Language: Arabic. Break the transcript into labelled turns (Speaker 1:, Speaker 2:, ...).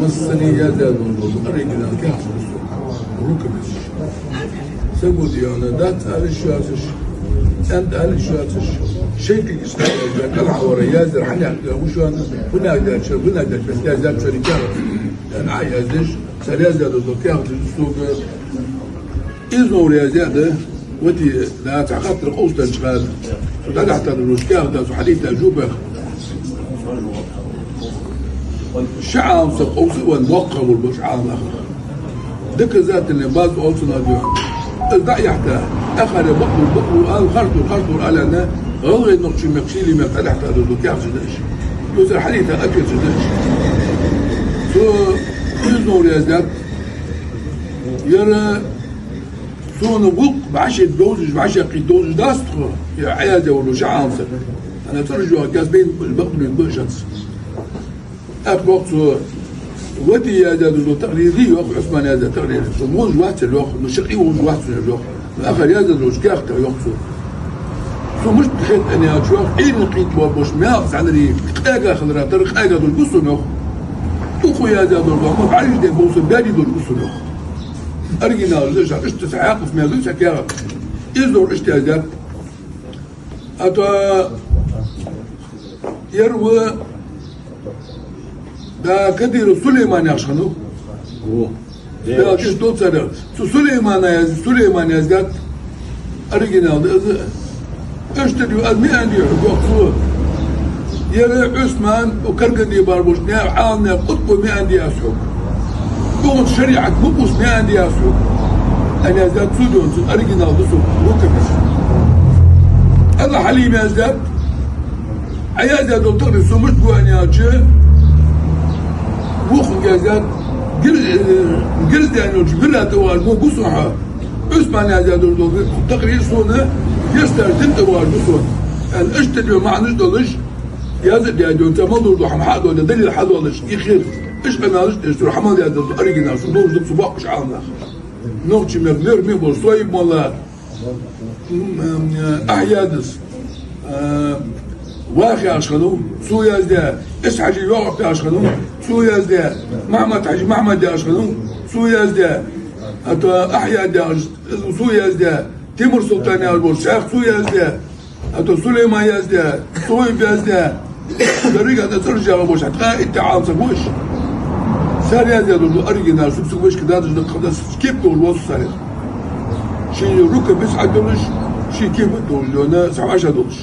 Speaker 1: مسني يا زاد أريكنا كاف ركبش سبوا ديانا دات على الشاسش أنت على الشاسش شيء يستاهل كلها ورياز رحنا وشو أنا هنا داش بس يا زاد شركات أنا عايزش سلازة الدكتور السوق إذن يا زاد وتي لا تعقد القوس تنشغل وتلا حتى الوشكار ده حديث تجوبه الشعب سقوس والموقع والبشعة ذكر ذات اللي باز أوصل هذا الضع حتى أخذ بقر قال خرطوا قال أنا غير نقش مكشيلي ما فتح حتى الدكتور جدش يوصل حديث أكل جدش إذن يا زاد يرى سون وق بعشر دوزج بعشر دوزج داستخو يا عيادة ولا شعام أنا ترجو كاسبين البقر البشرس أخوات ودي هذا التقليدي وقت عثمان هذا تقليدي موج واحد الوقت مشقي وموج واحد الوقت الآخر هذا الوشكاخ يقصو سو مش تخيل أنا أشوف إيه نقيت وابوش ما أقص على لي قاقة خضراء طرق قاقة دول بصوا نخ أخوي هذا دول ما بعرفش ده بوصل بالي دول بصوا نخ أرجينا ليش استسعاق في ميزان شكاوى يزور اجتهادات أتا يروى دا كدير سليمان يشخنو دا كيش دوت سنة سليمان يزداد أرجينا اشتريو أدمي عندي حقوق يرى عثمان وكرقني باربوش نيا عالنا قطب مي عندي أسحب دون شريعة مبوس ما عندي أسوق أنا زاد سودون أرجينا بسوق ركبش الله حليم يا زاد عيادة دكتور سمش بواني أجي وخن يا زاد قلت يعني جبلها توال مو بصحة عثمان يا زاد دكتور تقرير صونة يستر تنتوال بصون الاشتري ما عندش دولش يا زاد يا دكتور ما دور حم حد ولا دليل حد ولا شيء خير إيش أنا أشتري حمل يا دكتور أرجينا شو دور دكتور صباح مش عامله نوتشي مغنر مي بول صويب ولا أحيادس واخي أشخنو سو يزدا إيش حاجة يوقف أشخنو سو يزدا محمد حاجة محمد أشخنو سو يزدا أتا أحياد سو يزدا تيمور سلطان البول شيخ سو يزدا أتا سليمان يزدا صويب يزدا طريقة ترجع بوش حتى التعاون سبوش سار يزدا دول أرجينا شو بسويش كده ده خلاص كيف دول وصل سار شيء ركب بس عدلش شيء كيف دول لنا 17 دولش